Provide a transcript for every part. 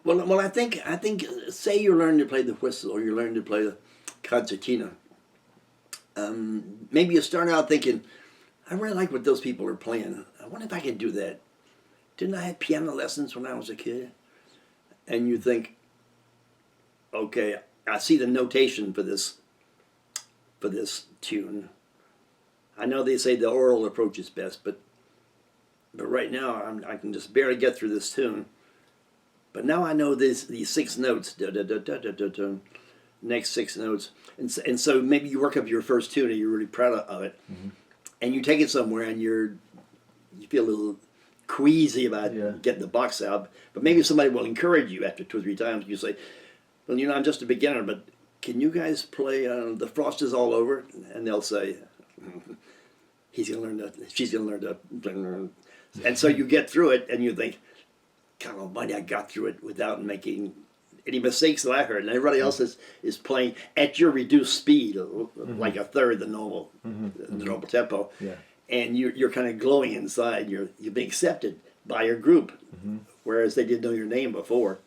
Well, I think, say you learn to play the whistle or you learn to play the concertina. Maybe you start out thinking, I really like what those people are playing. I wonder if I could do that. Didn't I have piano lessons when I was a kid? And you think, okay, I see the notation for this tune. I know they say the oral approach is best, but right now I can just barely get through this tune. But now I know these six notes, da da da da da da da, next six notes, and so maybe you work up your first tune and you're really proud of it, Mm-hmm. and you take it somewhere and you feel a little queasy about Yeah. getting the box out. But maybe somebody will encourage you after 2 or 3 times. You say, "Well, I'm just a beginner, but can you guys play The Frost Is All Over?" And they'll say, "He's gonna learn to, she's gonna learn to," and so you get through it, and you think, God Almighty, I got through it without making any mistakes that I heard. And everybody else is playing at your reduced speed, like a third the normal, the normal tempo. Yeah. And you're kind of glowing inside. You're being accepted by your group, whereas they didn't know your name before.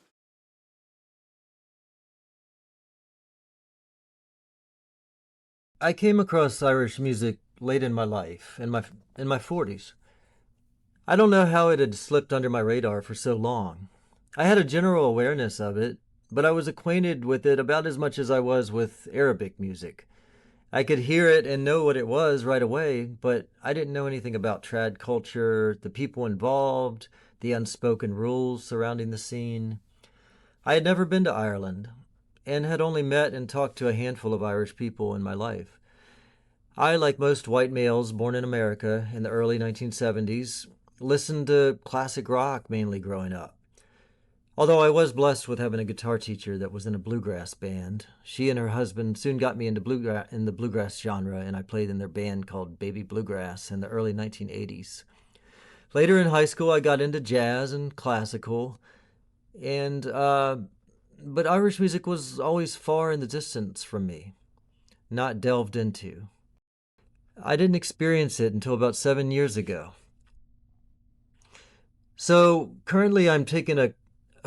I came across Irish music late in my life, in my 40s. I don't know how it had slipped under my radar for so long. I had a general awareness of it, but I was acquainted with it about as much as I was with Arabic music. I could hear it and know what it was right away, but I didn't know anything about trad culture, the people involved, the unspoken rules surrounding the scene. I had never been to Ireland and had only met and talked to a handful of Irish people in my life. I, like most white males born in America in the early 1970s, listened to classic rock mainly growing up. Although I was blessed with having a guitar teacher that was in a bluegrass band, she and her husband soon got me into in the bluegrass genre, and I played in their band called Baby Bluegrass in the early 1980s. Later in high school, I got into jazz and classical, and but Irish music was always far in the distance from me, not delved into. I didn't experience it until about 7 years ago. So currently, I'm taking a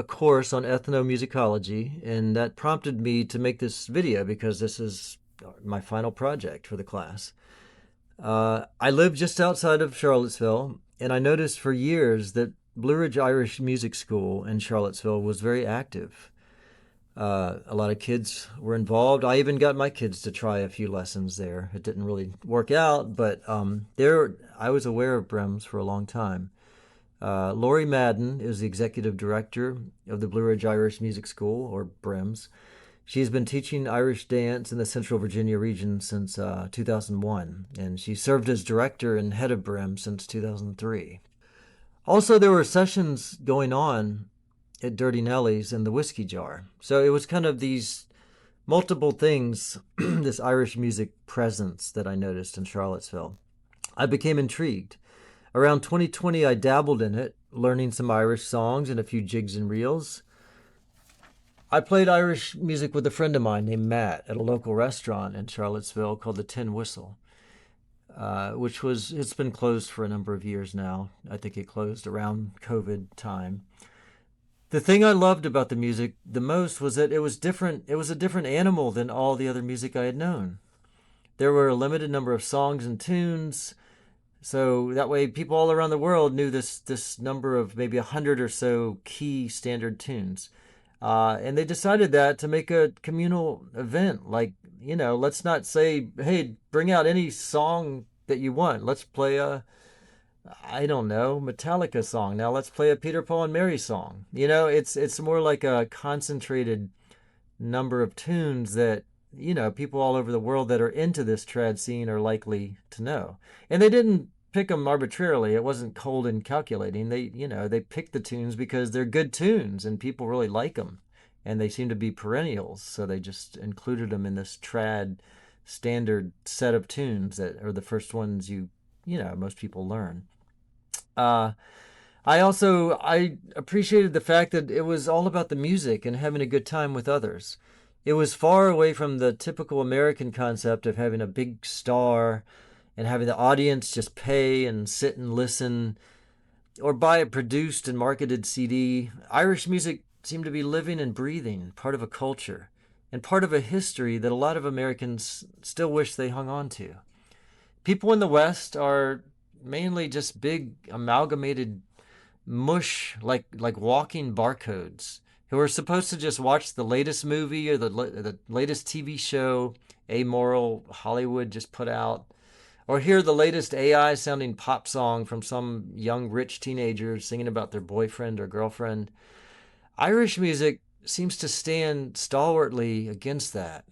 course on ethnomusicology, and that prompted me to make this video because this is my final project for the class. I live just outside of Charlottesville, and I noticed for years that Blue Ridge Irish Music School in Charlottesville was very active. A lot of kids were involved. I even got my kids to try a few lessons there. It didn't really work out, but there I was aware of Brems for a long time. Lori Madden is the executive director of the Blue Ridge Irish Music School, or BREMS. She's been teaching Irish dance in the Central Virginia region since 2001, and she served as director and head of BREMS since 2003. Also, there were sessions going on at Dirty Nelly's and the Whiskey Jar. So it was kind of these multiple things, this Irish music presence that I noticed in Charlottesville. I became intrigued. Around 2020, I dabbled in it, learning some Irish songs and a few jigs and reels. I played Irish music with a friend of mine named Matt at a local restaurant in Charlottesville called the Tin Whistle, it's been closed for a number of years now. I think it closed around COVID time. The thing I loved about the music the most was that it was different. It was a different animal than all the other music I had known. There were a limited number of songs and tunes, so that way people all around the world knew this number of maybe 100 or so key standard tunes. And they decided that to make a communal event. Like, let's not say, hey, bring out any song that you want. Let's play I don't know, Metallica song. Now let's play a Peter, Paul, and Mary song. It's more like a concentrated number of tunes that, people all over the world that are into this trad scene are likely to know. And they didn't pick them arbitrarily. It wasn't cold and calculating. They picked the tunes because they're good tunes and people really like them. And they seem to be perennials. So they just included them in this trad standard set of tunes that are the first ones most people learn. I appreciated the fact that it was all about the music and having a good time with others. It was far away from the typical American concept of having a big star and having the audience just pay and sit and listen or buy a produced and marketed CD. Irish music seem to be living and breathing, part of a culture, and part of a history that a lot of Americans still wish they hung on to. People in the West are mainly just big amalgamated mush, like walking barcodes, who are supposed to just watch the latest movie or the latest TV show amoral Hollywood just put out, or hear the latest AI sounding pop song from some young rich teenager singing about their boyfriend or girlfriend. Irish music seems to stand stalwartly against that.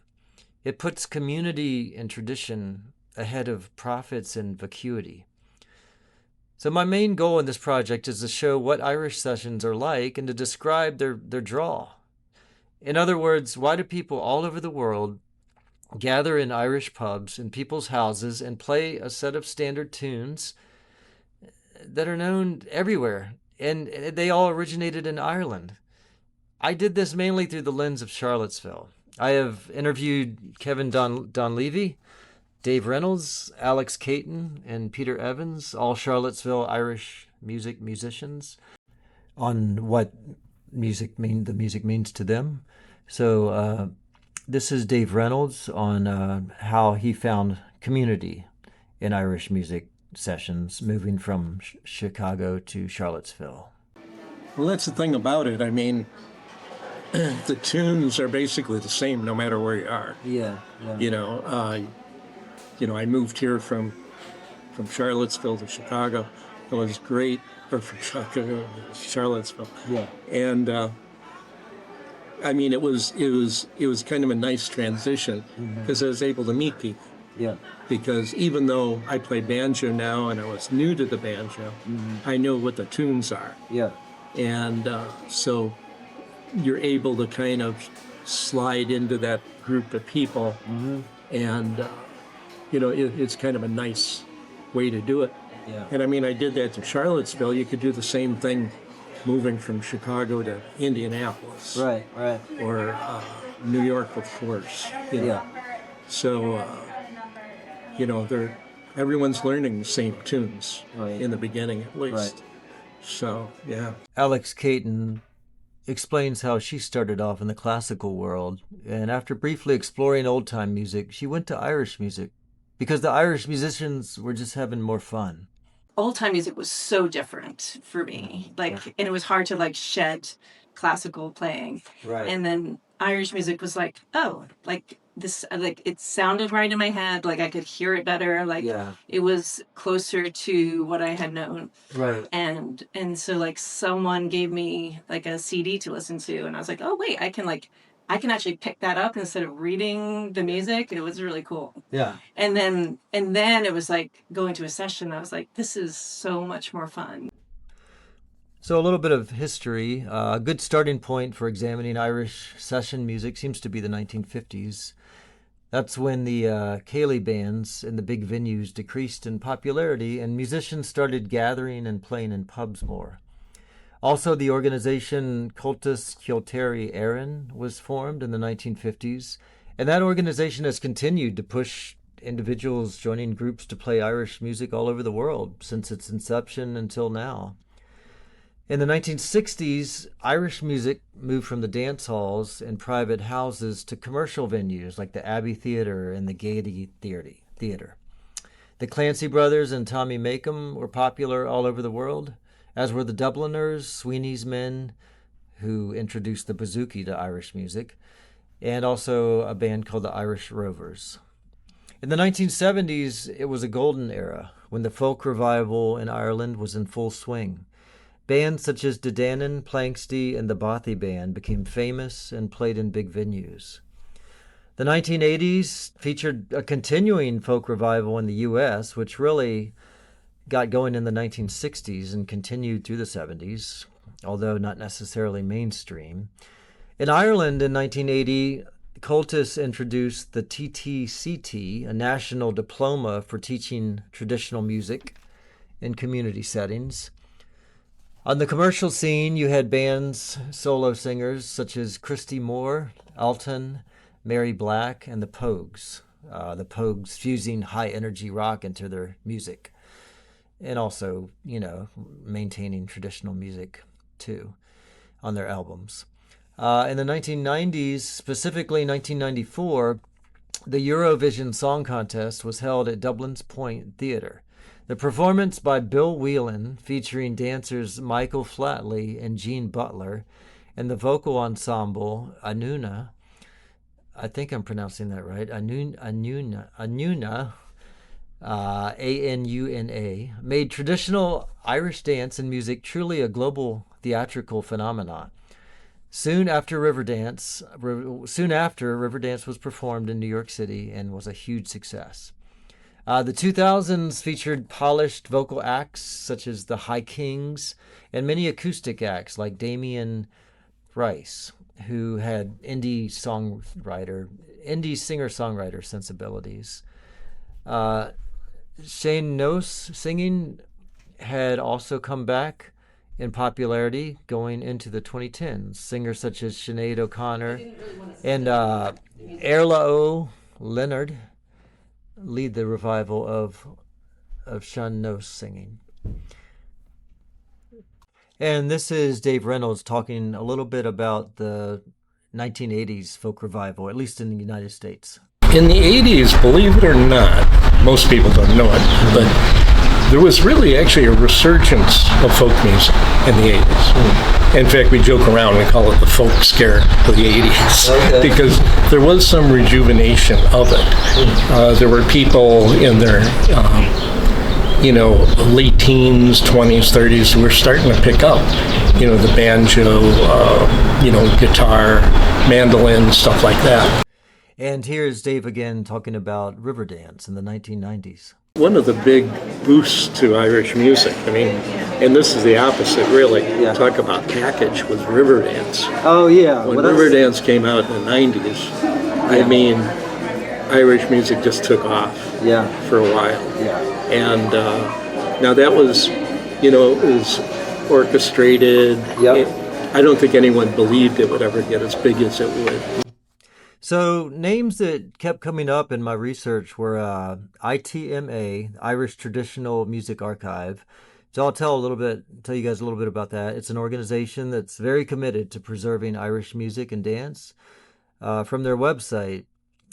It puts community and tradition ahead of profits and vacuity. So my main goal in this project is to show what Irish sessions are like and to describe their draw. In other words, why do people all over the world gather in Irish pubs and people's houses and play a set of standard tunes that are known everywhere, and they all originated in Ireland? I did this mainly through the lens of Charlottesville. I have interviewed Kevin Donlevy, Dave Reynolds, Alex Caton, and Peter Evans, all Charlottesville Irish musicians, on what the music means to them. So this is Dave Reynolds on how he found community in Irish music sessions, moving from Chicago to Charlottesville. Well, that's the thing about it. I mean, the tunes are basically the same no matter where you are. Yeah. I moved here from Charlottesville to Chicago. It was great, or from Chicago to Charlottesville. Yeah. And I mean, it was kind of a nice transition because I was able to meet people. Yeah. Because even though I play banjo now and I was new to the banjo, I know what the tunes are. Yeah. And so you're able to kind of slide into that group of people, and it's kind of a nice way to do it. Yeah. And I mean, I did that to Charlottesville. You could do the same thing moving from Chicago to Indianapolis, Right. or New York, of course. Yeah. So everyone's learning the same tunes in the beginning, at least. Right. So yeah. Alex Caton explains how she started off in the classical world, and after briefly exploring old-time music, she went to Irish music because the Irish musicians were just having more fun. Old-time music was so different for me, and it was hard to shed classical playing. Right. And then Irish music was this, it sounded right in my head, I could hear it better, it was closer to what I had known. Right. And so someone gave me a CD to listen to, and I was like, oh wait, I can actually pick that up instead of reading the music. It was really cool. Yeah. And then it was going to a session. I was like, this is so much more fun. So a little bit of history. A good starting point for examining Irish session music seems to be the 1950s. That's when the Céilí bands in the big venues decreased in popularity and musicians started gathering and playing in pubs more. Also, the organization Cultus Ceoltaire Éireann was formed in the 1950s, and that organization has continued to push individuals joining groups to play Irish music all over the world since its inception until now. In the 1960s, Irish music moved from the dance halls and private houses to commercial venues like the Abbey Theatre and the Gaiety Theatre. The Clancy brothers and Tommy Makem were popular all over the world, as were the Dubliners, Sweeney's Men, who introduced the bouzouki to Irish music, and also a band called the Irish Rovers. In the 1970s, it was a golden era when the folk revival in Ireland was in full swing. Bands such as Dedanan, Planxty, and the Bothy Band became famous and played in big venues. The 1980s featured a continuing folk revival in the U.S., which really got going in the 1960s and continued through the 70s, although not necessarily mainstream. In Ireland in 1980, Cultus introduced the TTCT, a national diploma for teaching traditional music in community settings. On the commercial scene, you had bands, solo singers such as Christy Moore, Alton, Mary Black, and the Pogues. The Pogues fusing high-energy rock into their music. And also, maintaining traditional music, too, on their albums. In the 1990s, specifically 1994, the Eurovision Song Contest was held at Dublin's Point Theatre. The performance by Bill Whelan, featuring dancers Michael Flatley and Jean Butler, and the vocal ensemble Anuna, I think I'm pronouncing that right, Anuna, Anuna, made traditional Irish dance and music truly a global theatrical phenomenon. Soon after, Riverdance was performed in New York City and was a huge success. The 2000s featured polished vocal acts such as the High Kings and many acoustic acts like Damien Rice, who had indie singer-songwriter sensibilities. Shane Nose singing had also come back in popularity going into the 2010s. Singers such as Sinead O'Connor and Erla O. Leonard lead the revival of Sean Nose singing. And this is Dave Reynolds talking a little bit about the 1980s folk revival, at least in the United States. In the 80s, believe it or not, most people don't know it, but there was really actually a resurgence of folk music in the 80s. In fact, we joke around, we call it the folk scare of the 80s, because there was some rejuvenation of it. There were people in their late teens, 20s, 30s who were starting to pick up, the banjo, guitar, mandolin, stuff like that. And here's Dave again talking about Riverdance in the 1990s. One of the big boosts to Irish music, and this is the opposite, really. Yeah. Talk about package with Riverdance. Oh, yeah. When Riverdance came out in the 90s, Irish music just took off for a while. Yeah. And now that was, it was orchestrated. Yep. I don't think anyone believed it would ever get as big as it would. So names that kept coming up in my research were ITMA, Irish Traditional Music Archive. So I'll tell you guys a little bit about that. It's an organization that's very committed to preserving Irish music and dance. From their website,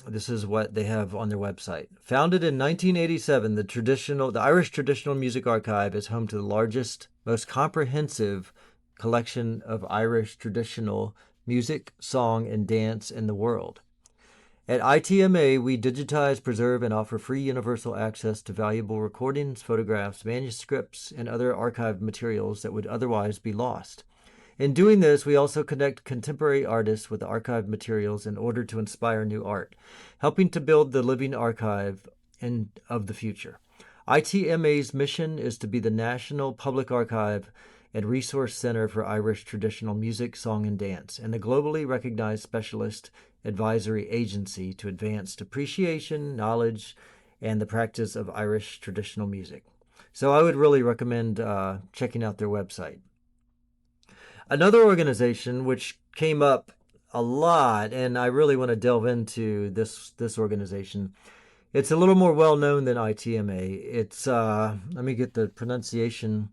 this is what they have on their website. Founded in 1987, the Irish Traditional Music Archive is home to the largest, most comprehensive collection of Irish traditional music, song, and dance in the world. At ITMA, we digitize, preserve, and offer free universal access to valuable recordings, photographs, manuscripts, and other archived materials that would otherwise be lost. In doing this, we also connect contemporary artists with archived materials in order to inspire new art, helping to build the living archive of the future. ITMA's mission is to be the national public archive and resource center for Irish traditional music, song, and dance, and a globally recognized specialist advisory agency to advance appreciation, knowledge, and the practice of Irish traditional music. So I would really recommend checking out their website. Another organization which came up a lot, and I really want to delve into this organization. It's a little more well-known than ITMA. It's, let me get the pronunciation,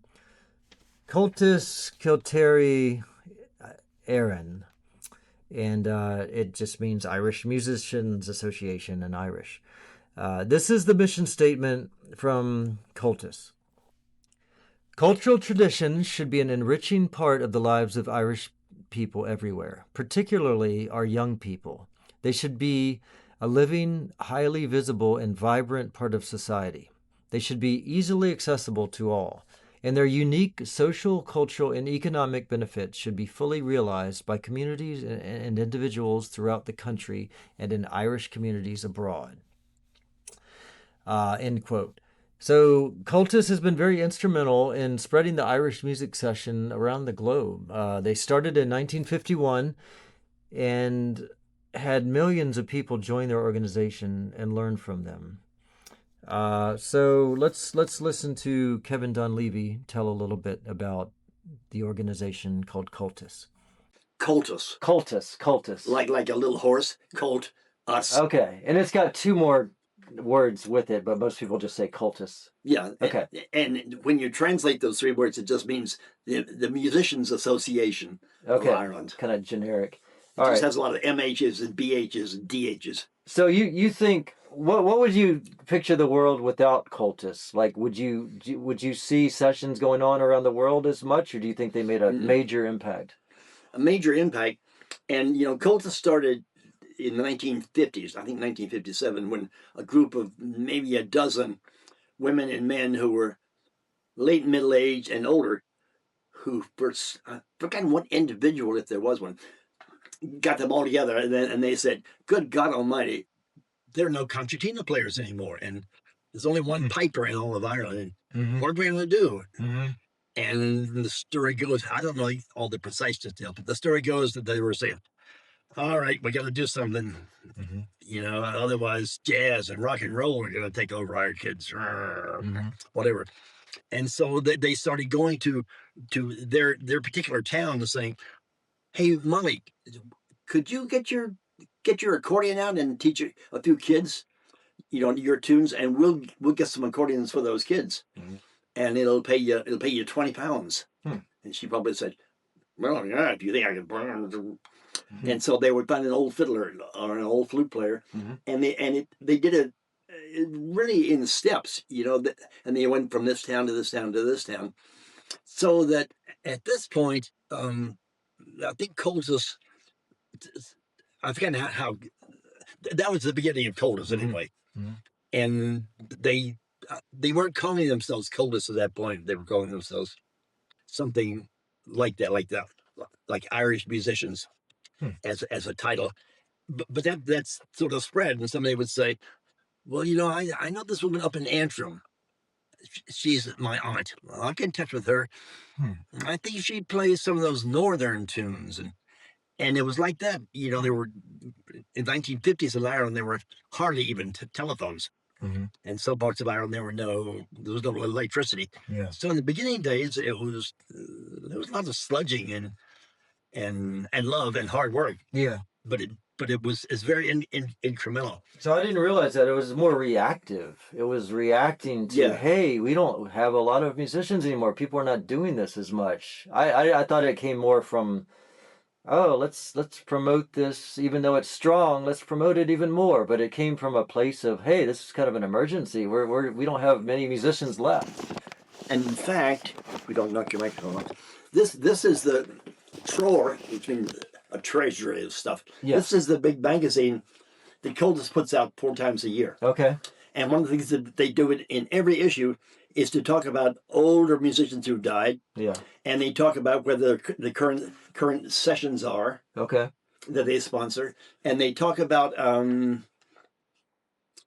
Cultus Kilteri Éireann, and it just means Irish Musicians Association in Irish. This is the mission statement from Cultus. Cultural traditions should be an enriching part of the lives of Irish people everywhere, particularly our young people. They should be a living, highly visible, and vibrant part of society. They should be easily accessible to all, and their unique social, cultural, and economic benefits should be fully realized by communities and individuals throughout the country and in Irish communities abroad. End quote. So Cultus has been very instrumental in spreading the Irish music session around the globe. They started in 1951 and had millions of people join their organization and learn from them. So let's listen to Kevin Dunleavy tell a little bit about the organization called Cultus. Cultus. Cultus. Like a little horse. Colt. Us. Okay, and it's got two more words with it, but most people just say cultists. Yeah. Okay. And when you translate those 3 words, it just means the Musicians Association of Okay. Ireland. Kind of generic. It All just right. has a lot of MHs and BHs and DHs. So you think what would you picture the world without cultists? Like would you see sessions going on around the world as much, or do you think they made a major impact? A major impact. And, cultists started in the 1950s, I think 1957, when a group of maybe a dozen women and men who were late middle age and older, who first, I've forgotten what individual, if there was one, got them all together, and they said, "Good God Almighty, there are no concertina players anymore, and there's only one piper in all of Ireland. And what are we going to do?" And the story goes, I don't know all the precise details, but the story goes that they were saying, "All right, we got to do something. Otherwise jazz and rock and roll are going to take over our kids, whatever." And so they started going to their particular town and saying, "Hey, Molly, could you get your accordion out and teach a few kids, your tunes, and we'll get some accordions for those kids, and it'll pay you £20." And she probably said, "Well, yeah, do you think I can?" And so they would find an old fiddler or an old flute player, and they did it really in steps, and they went from this town to this town to this town, so that at this point, I think Coldus, I forget how that was the beginning of Coldus anyway, and they weren't calling themselves Coldus at that point. They were calling themselves something like that, like Irish musicians as a title. But that's sort of spread, and somebody would say, "Well, I know this woman up in Antrim. She's my aunt. Well, I'll get in touch with her. I think she plays some of those northern tunes." And it was like that. There were, in the 1950s in Ireland, there were hardly even telephones. And some parts of Ireland, there was no electricity. Yeah. So in the beginning days, there was lots of sludging and love and hard work. Yeah. But it's very incremental. So I didn't realize that it was more reactive. It was reacting to, hey, we don't have a lot of musicians anymore. People are not doing this as much. I thought it came more from, oh, let's promote this, even though it's strong. Let's promote it even more. But it came from a place of, hey, this is kind of an emergency. We don't have many musicians left. And in fact, if we don't knock your microphone off, this is the Troller, which means a treasury of stuff. Yes. This is the big magazine that Coldus puts out 4 times a year. Okay. And one of the things that they do in every issue is to talk about older musicians who've died. Yeah. And they talk about whether the current sessions are Okay. that they sponsor. And they talk about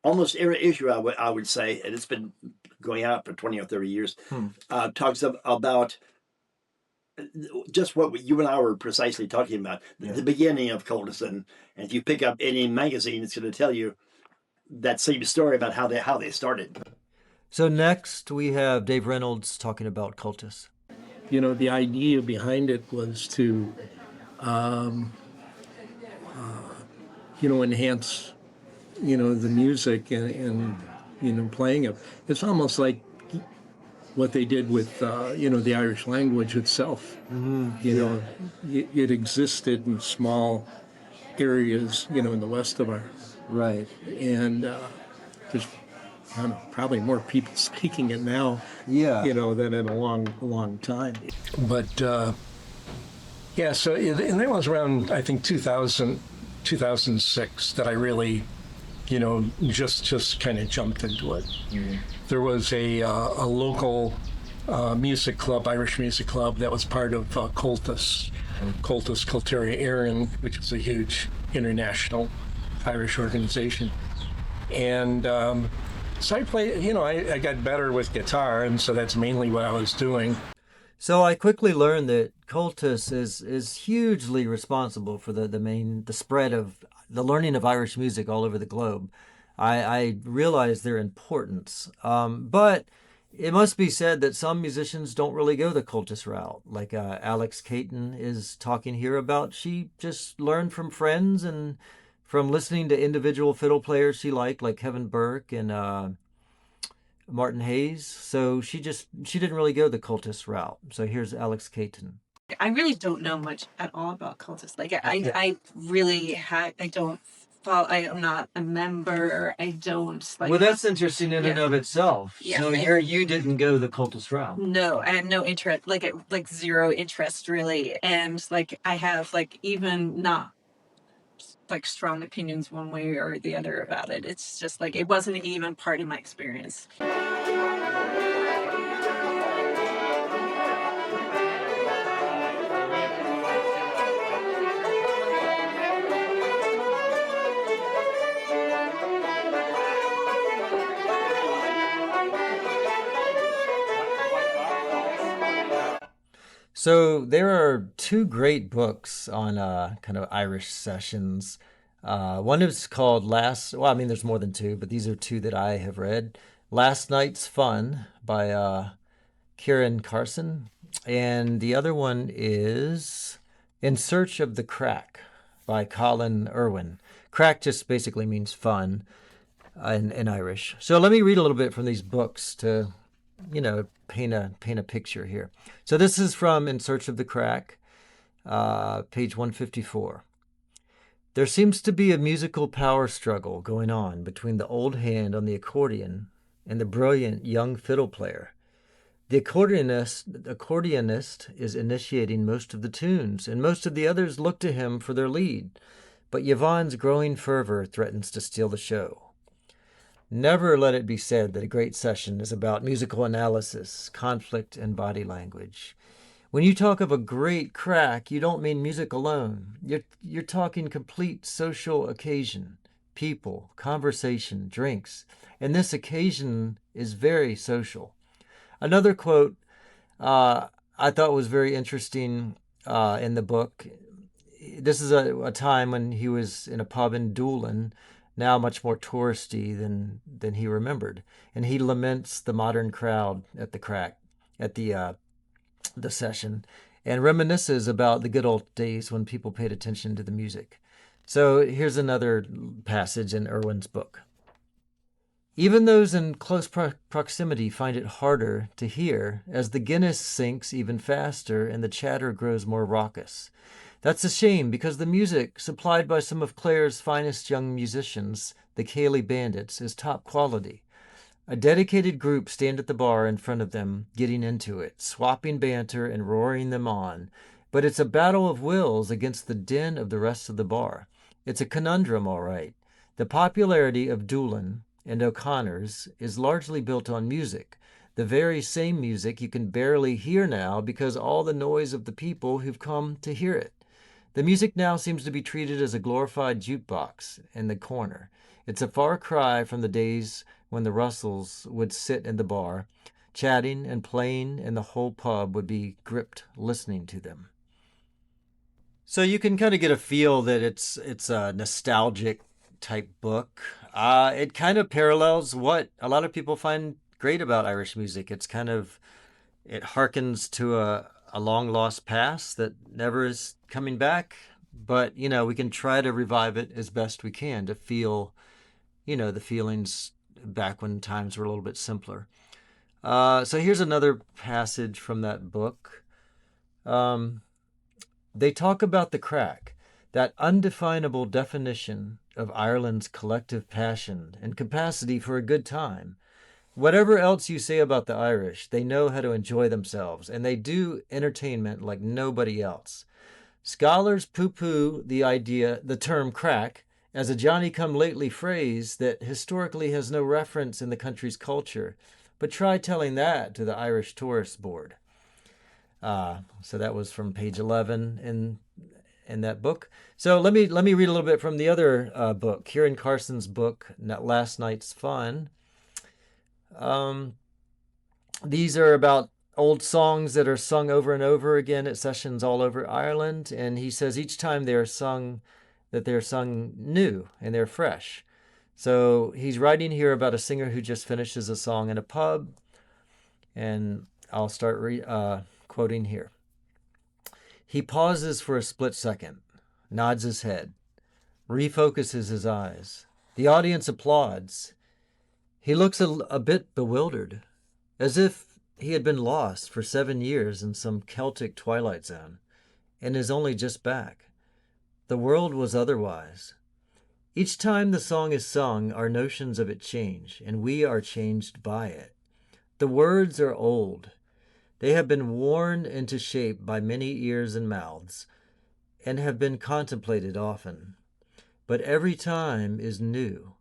almost every issue, I would say, and it's been going out for 20 or 30 years, talks about just what you and I were precisely talking about, the beginning of Coldus. And if you pick up any magazine, it's going to tell you that same story about how they started. So next we have Dave Reynolds talking about cultists. The idea behind it was to, enhance, the music and playing it. It's almost like what they did with, the Irish language itself. It existed in small areas, in the west of Ireland. Right. And there's, I don't know, probably more people speaking it now, Yeah. than in a long time. But, so and that was around, I think, 2006 that I really, just kind of jumped into it. There was a local music club, Irish music club, that was part of Cultus Culteria Éireann, which is a huge international Irish organization. And so I played, I got better with guitar, and so that's mainly what I was doing. So I quickly learned that Cultus is hugely responsible for the spread of the learning of Irish music all over the globe. I realize their importance, but it must be said that some musicians don't really go the Cultus route. Like Alex Caton is talking here about, she just learned from friends and from listening to individual fiddle players she liked, like Kevin Burke and Martin Hayes. So she didn't really go the cultist route. So here's Alex Caton. I really don't know much at all about cultists. Like I really I don't follow. I am not a member. I don't like. Well, that's interesting in and of itself. Yeah. So here you didn't go the cultist route. No, I had no interest. Like zero interest really, and like I have like even not like strong opinions one way or the other about it. It's just like it wasn't even part of my experience. So there are two great books on kind of Irish sessions. One is called there's more than two, but these are two that I have read. Last Night's Fun by Kieran Carson. And the other one is In Search of the Crack by Colin Irwin. Crack just basically means fun in Irish. So let me read a little bit from these books to paint a picture here. So this is from In Search of the Crack, page 154. There seems to be a musical power struggle going on between the old hand on the accordion and the brilliant young fiddle player. The accordionist is initiating most of the tunes, and most of the others look to him for their lead. But Yvonne's growing fervor threatens to steal the show. Never let it be said that a great session is about musical analysis, conflict, and body language. When you talk of a great crack, you don't mean music alone. You're talking complete social occasion, people, conversation, drinks, and this occasion is very social. Another quote I thought was very interesting in the book. This is a time when he was in a pub in Doolin, now much more touristy than he remembered. And he laments the modern crowd at the session, and reminisces about the good old days when people paid attention to the music. So here's another passage in Irwin's book. Even those in close proximity find it harder to hear as the Guinness sinks even faster and the chatter grows more raucous. That's a shame, because the music, supplied by some of Clare's finest young musicians, the Cayley Bandits, is top quality. A dedicated group stand at the bar in front of them, getting into it, swapping banter and roaring them on. But it's a battle of wills against the din of the rest of the bar. It's a conundrum, all right. The popularity of Doolin and O'Connor's is largely built on music, the very same music you can barely hear now because all the noise of the people who've come to hear it. The music now seems to be treated as a glorified jukebox in the corner. It's a far cry from the days when the Russells would sit in the bar, chatting and playing, and the whole pub would be gripped listening to them. So you can kind of get a feel that it's a nostalgic type book. It kind of parallels what a lot of people find great about Irish music. It harkens to a long lost past that never is coming back, but we can try to revive it as best we can to feel the feelings back when times were a little bit simpler. So here's another passage from that book. They talk about the crack, that undefinable definition of Ireland's collective passion and capacity for a good time. Whatever else you say about the Irish, they know how to enjoy themselves, and they do entertainment like nobody else. Scholars poo-poo the term crack, as a Johnny-come-lately phrase that historically has no reference in the country's culture. But try telling that to the Irish Tourist Board. So that was from page 11 in that book. So let me read a little bit from the other book, Kieran Carson's book, Last Night's Fun. These are about old songs that are sung over and over again at sessions all over Ireland. And he says each time they're sung new and they're fresh. So he's writing here about a singer who just finishes a song in a pub. And I'll start quoting here. He pauses for a split second, nods his head. refocuses his eyes. The audience applauds. He looks a bit bewildered, as if he had been lost for 7 years in some Celtic twilight zone, and is only just back. The world was otherwise. Each time the song is sung, our notions of it change, and we are changed by it. The words are old. They have been worn into shape by many ears and mouths, and have been contemplated often. But every time is new,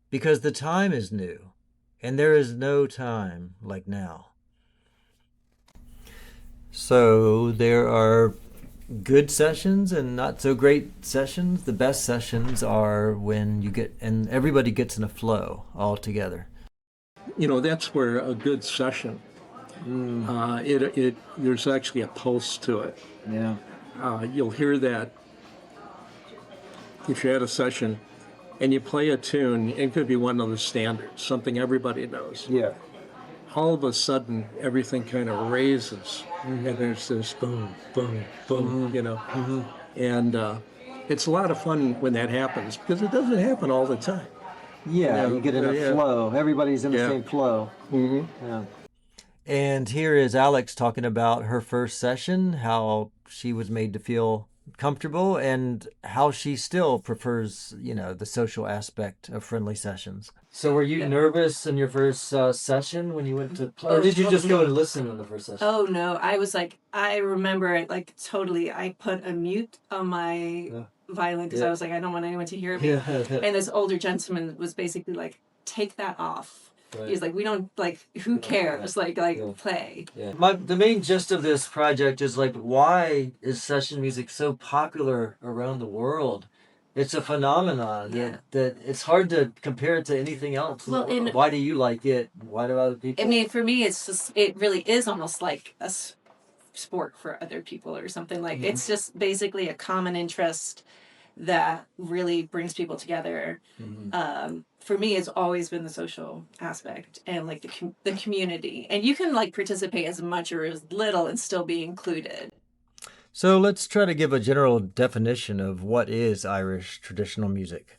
because the time is new, and there is no time like now. So there are good sessions and not so great sessions. The best sessions are when you get, and everybody gets in a flow all together. That's where a good session, there's actually a pulse to it. Yeah. You'll hear that if you're at a session and you play a tune, it could be one of the standards, something everybody knows. Yeah. All of a sudden, everything kind of raises, and there's this boom, boom, boom, and it's a lot of fun when that happens, because it doesn't happen all the time. Yeah, you get in a flow. Everybody's in the same flow. Mm-hmm. Yeah. And here is Alex talking about her first session, how she was made to feel comfortable, and how she still prefers, the social aspect of friendly sessions. So were you nervous in your first session when you went to play? Or did you just go and listen in the first session? Oh, no. I remember it, totally. I put a mute on my violin because I was like, I don't want anyone to hear me. And this older gentleman was basically like, take that off. Right. He's like, we don't, who cares? Play. Yeah. The main gist of this project is, why is session music so popular around the world? It's a phenomenon that it's hard to compare it to anything else. Well, why do you like it? Why do other people? I mean, for me, it really is almost like a sport for other people or something. It's just basically a common interest that really brings people together. Mm-hmm. For me, it's always been the social aspect and the community, and you can participate as much or as little and still be included. So let's try to give a general definition of what is Irish traditional music.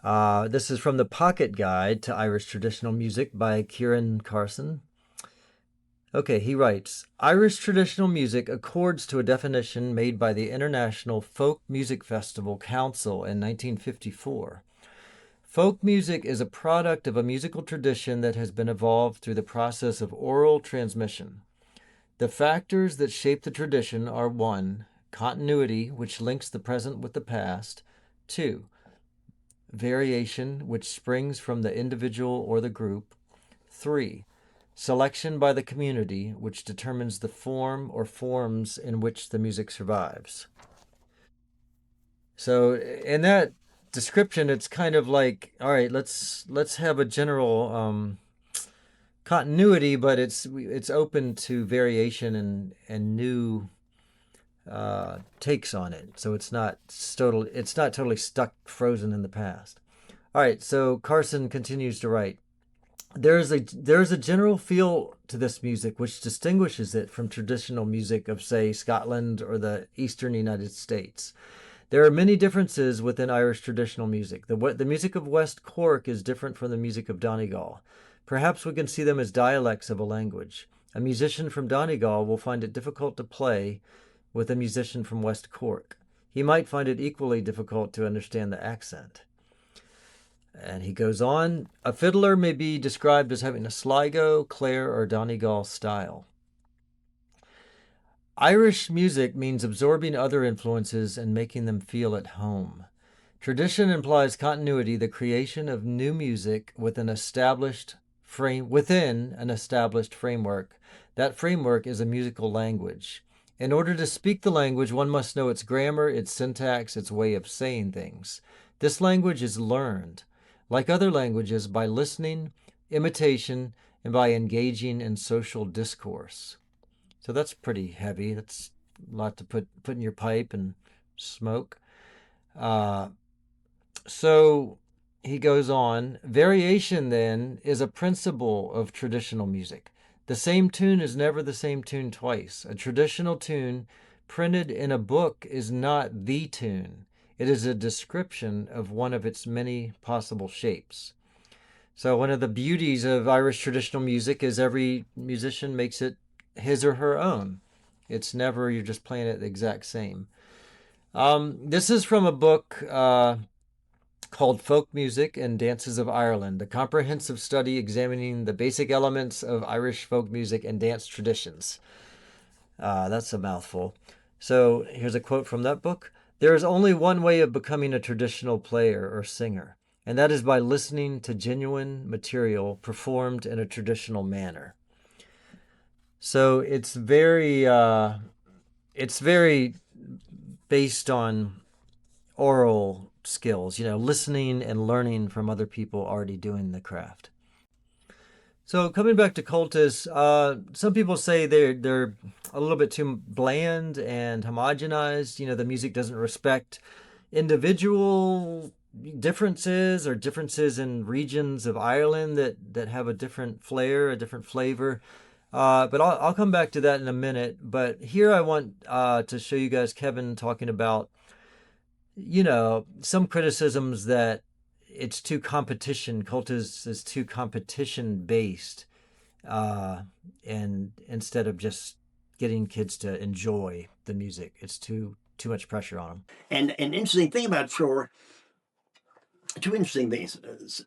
This is from the Pocket Guide to Irish Traditional Music by Kieran Carson. Okay, he writes, Irish traditional music accords to a definition made by the International Folk Music Festival Council in 1954. Folk music is a product of a musical tradition that has been evolved through the process of oral transmission. The factors that shape the tradition are 1. Continuity, which links the present with the past. 2. Variation, which springs from the individual or the group. 3. Selection by the community, which determines the form or forms in which the music survives. So in that description, it's kind of like, all right, let's have a general continuity, but it's open to variation and new takes on it. So it's not totally stuck, frozen in the past. All right, so Carson continues to write, There's a general feel to this music which distinguishes it from traditional music of, say, Scotland or the eastern United States. There are many differences within Irish traditional music. The music of West Cork is different from the music of Donegal. Perhaps we can see them as dialects of a language. A musician from Donegal will find it difficult to play with a musician from West Cork. He might find it equally difficult to understand the accent. And he goes on, a fiddler may be described as having a Sligo, Clare, or Donegal style. Irish music means absorbing other influences and making them feel at home. Tradition implies continuity, the creation of new music within an established framework. That framework is a musical language. In order to speak the language, one must know its grammar, its syntax, its way of saying things. This language is learned, like other languages, by listening, imitation, and by engaging in social discourse. So that's pretty heavy. That's a lot to put in your pipe and smoke. So he goes on, variation then is a principle of traditional music. The same tune is never the same tune twice. A traditional tune printed in a book is not the tune. It is a description of one of its many possible shapes. So one of the beauties of Irish traditional music is every musician makes it his or her own. It's never you're just playing it the exact same. This is from a book called Folk Music and Dances of Ireland, a comprehensive study examining the basic elements of Irish folk music and dance traditions. That's a mouthful. So here's a quote from that book. There is only one way of becoming a traditional player or singer, and that is by listening to genuine material performed in a traditional manner. So it's very based on oral skills, listening and learning from other people already doing the craft. So coming back to cultists, some people say they're a little bit too bland and homogenized. The music doesn't respect individual differences or differences in regions of Ireland that have a different flair, a different flavor. But I'll come back to that in a minute. But here I want to show you guys Kevin talking about, some criticisms that it's too competition. Cultists is too competition based, and instead of just getting kids to enjoy the music, it's too much pressure on them. And an interesting thing about Shore, two interesting things.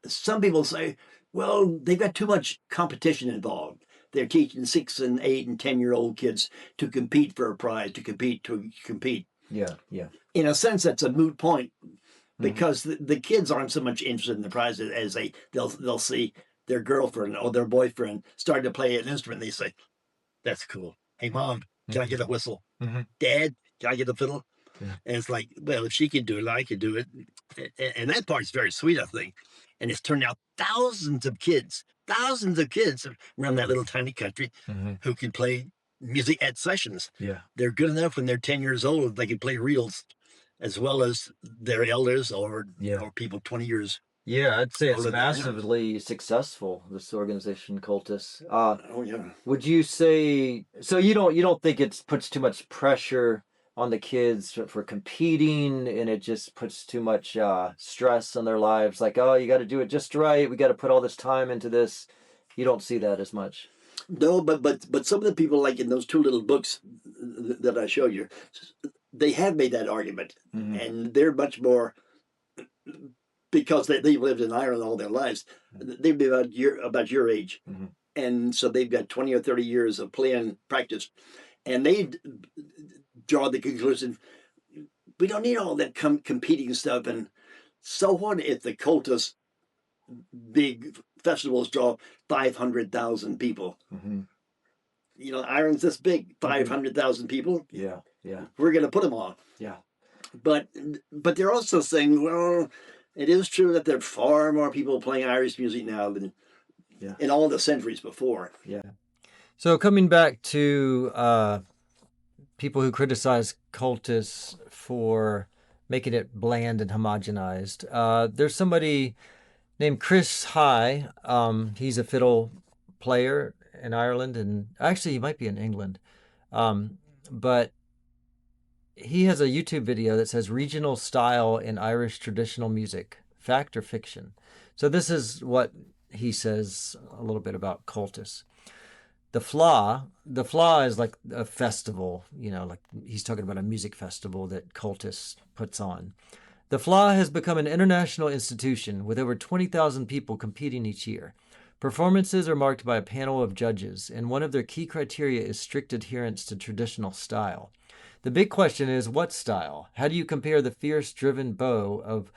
Some people say, well, they've got too much competition involved. They're teaching 6 and 8 and 10-year-old kids to compete for a prize, to compete. Yeah. In a sense, that's a moot point, because the kids aren't so much interested in the prize as they'll see their girlfriend or their boyfriend start to play an instrument. They say, "That's cool. Hey, Mom, can I get a whistle? Dad, can I get a fiddle?" Yeah. And it's like, well, if she can do it, I can do it. And that part's very sweet, I think. And it's turned out thousands of kids around that little tiny country who can play music at sessions. Yeah. They're good enough when they're 10 years old. They can play reels as well as their elders or people 20 years. Yeah, I'd say it's older than them. massively successful, this organization, Cultus. Oh, yeah. Would you say so? You don't think it puts too much pressure on the kids for competing, and it just puts too much stress on their lives? Like, oh, you got to do it just right. We got to put all this time into this. You don't see that as much. No, but some of the people, like in those 2 little books that I showed you, they have made that argument, and they're much more, because they've lived in Ireland all their lives. They've been about your age, and so they've got 20 or 30 years of playing practice, and they draw the conclusion, we don't need all that competing stuff. And so what if the cultist big festivals draw 500,000 people? Ireland's this big, 500,000 people. Yeah. We're going to put them on. Yeah. But they're also saying, well, it is true that there are far more people playing Irish music now than in all the centuries before. Yeah. So coming back to people who criticize cultists for making it bland and homogenized, there's somebody named Chris High. He's a fiddle player in Ireland, and actually he might be in England. But he has a YouTube video that says regional style in Irish traditional music, fact or fiction. So this is what he says a little bit about cultists. The Fleadh is like a festival, like he's talking about a music festival that cultists puts on. The Fleadh has become an international institution with over 20,000 people competing each year. Performances are marked by a panel of judges, and one of their key criteria is strict adherence to traditional style. The big question is, what style? How do you compare the fierce, driven bow of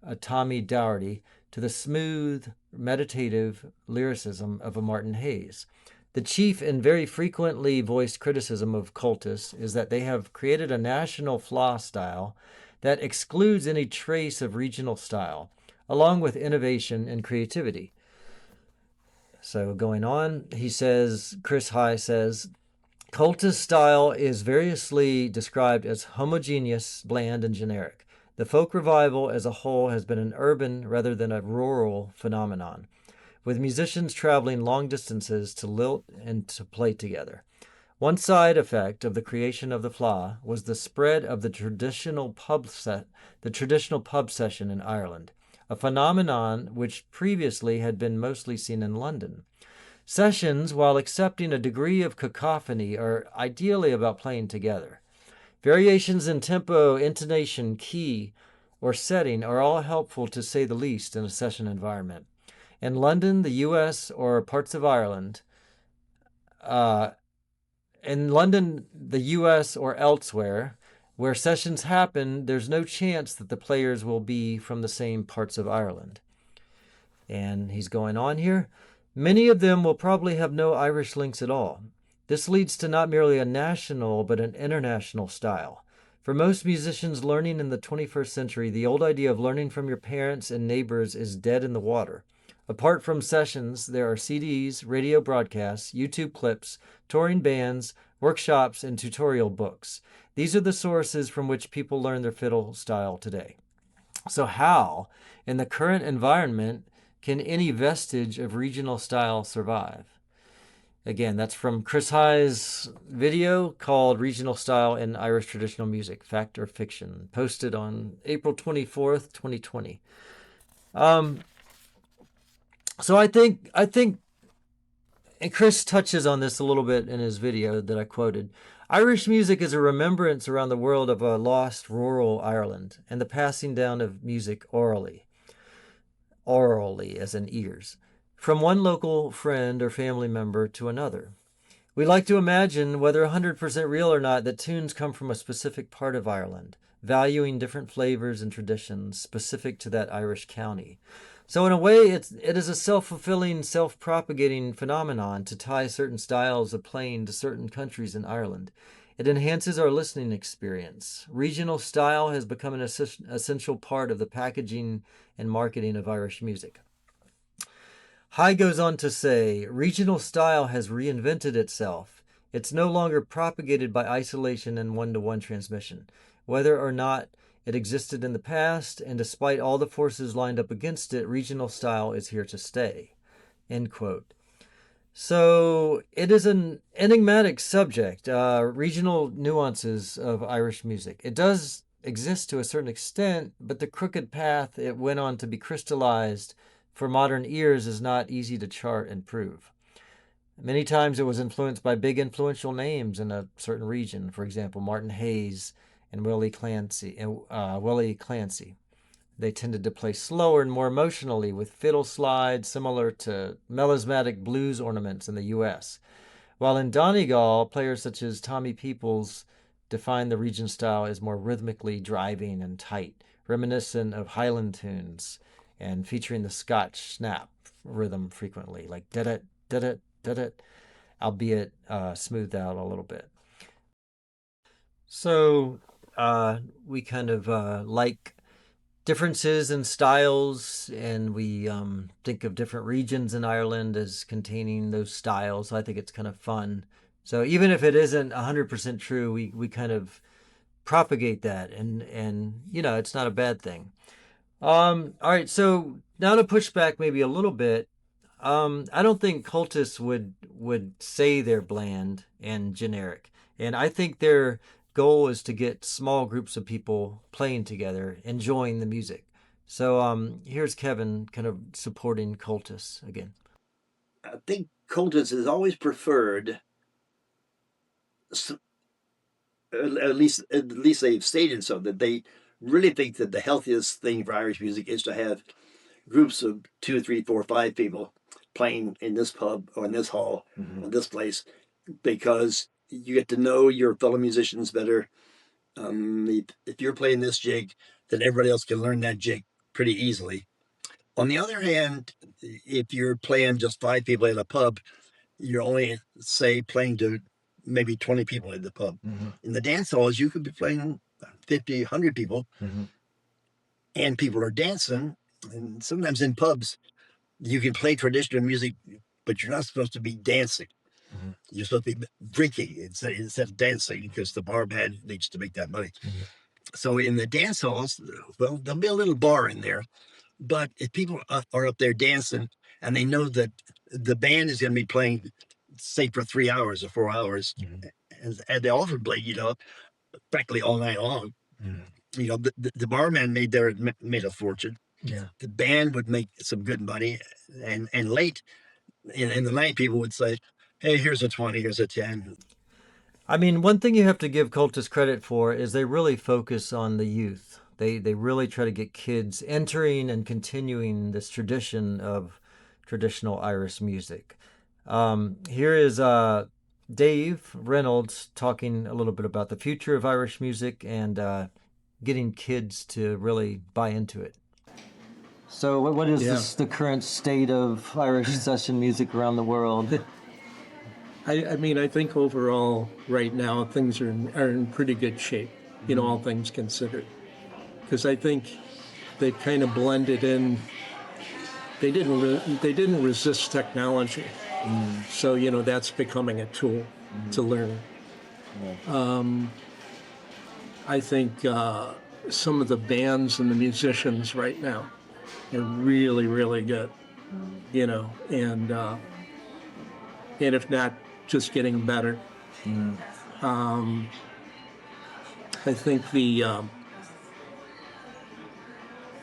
a Tommy Dougherty to the smooth, meditative lyricism of a Martin Hayes? The chief and very frequently voiced criticism of cultists is that they have created a national Fleadh style that excludes any trace of regional style, along with innovation and creativity. So going on, Chris High says, cultist style is variously described as homogeneous, bland, and generic. The folk revival as a whole has been an urban rather than a rural phenomenon, with musicians traveling long distances to lilt and to play together. One side effect of the creation of the FLA was the spread of the traditional pub session in Ireland, a phenomenon which previously had been mostly seen in London. Sessions, while accepting a degree of cacophony, are ideally about playing together. Variations in tempo, intonation, key, or setting are all helpful, to say the least, in a session environment. In London, the U.S., or parts of Ireland, or elsewhere, where sessions happen, there's no chance that the players will be from the same parts of Ireland. And he's going on here. Many of them will probably have no Irish links at all. This leads to not merely a national, but an international style. For most musicians learning in the 21st century, the old idea of learning from your parents and neighbors is dead in the water. Apart from sessions, there are CDs, radio broadcasts, YouTube clips, touring bands, workshops, and tutorial books. These are the sources from which people learn their fiddle style today. So how, in the current environment, can any vestige of regional style survive? Again, that's from Chris High's video called Regional Style in Irish Traditional Music, Fact or Fiction, posted on April 24th, 2020. So I think, and Chris touches on this a little bit in his video that I quoted, Irish music is a remembrance around the world of a lost rural Ireland and the passing down of music orally as in ears, from one local friend or family member to another. We like to imagine, whether 100% real or not, that tunes come from a specific part of Ireland, valuing different flavors and traditions specific to that Irish county. So in a way, it is a self-fulfilling, self-propagating phenomenon to tie certain styles of playing to certain countries in Ireland. It enhances our listening experience. Regional style has become an essential part of the packaging and marketing of Irish music. High goes on to say, regional style has reinvented itself. It's no longer propagated by isolation and one-to-one transmission. Whether or not it existed in the past, and despite all the forces lined up against it, regional style is here to stay. End quote. So it is an enigmatic subject, regional nuances of Irish music. It does exist to a certain extent, but the crooked path it went on to be crystallized for modern ears is not easy to chart and prove. Many times it was influenced by big influential names in a certain region, for example, Martin Hayes and Willie Clancy. They tended to play slower and more emotionally, with fiddle slides similar to melismatic blues ornaments in the U.S. While in Donegal, players such as Tommy Peoples defined the region style as more rhythmically driving and tight, reminiscent of Highland tunes, and featuring the Scotch snap rhythm frequently, like da-da, da-da, da-da, albeit smoothed out a little bit. So we kind of like differences in styles, and we think of different regions in Ireland as containing those styles. So I think it's kind of fun. So even if it isn't 100% true, we kind of propagate that, and it's not a bad thing. All right, so now to push back maybe a little bit, I don't think cultists would say they're bland and generic, and I think their goal is to get small groups of people playing together, enjoying the music. So here's Kevin kind of supporting cultists again. I think cultists has always preferred, at least they've stated so, that they really think that the healthiest thing for Irish music is to have groups of 2, 3, 4, 5 people playing in this pub or in this hall or this place, because you get to know your fellow musicians better. If you're playing this jig, then everybody else can learn that jig pretty easily. On the other hand, if you're playing just 5 people in a pub, you're only, say, playing to maybe 20 people in the pub. In the dance halls, you could be playing 50, 100 people, and people are dancing. And sometimes in pubs, you can play traditional music, but you're not supposed to be dancing. You're supposed to be drinking instead of dancing, because the bar band needs to make that money. So in the dance halls, well, there'll be a little bar in there, but if people are up there dancing and they know that the band is going to be playing say for 3 hours or 4 hours, and they often played, practically all night long. The barman made a fortune. Yeah. The band would make some good money, and late in the night, people would say, "Hey, here's a 20, here's a 10." I mean, one thing you have to give Cultus credit for is they really focus on the youth. They really try to get kids entering and continuing this tradition of traditional Irish music. Here is Dave Reynolds talking a little bit about the future of Irish music and getting kids to really buy into it. So what is the current state of Irish session music around the world? I mean, I think overall, right now, things are in pretty good shape, all things considered. Because I think they've kind of blended in. They didn't resist technology, so that's becoming a tool to learn. I think some of the bands and the musicians right now are really, really good, and if not, just getting better. I think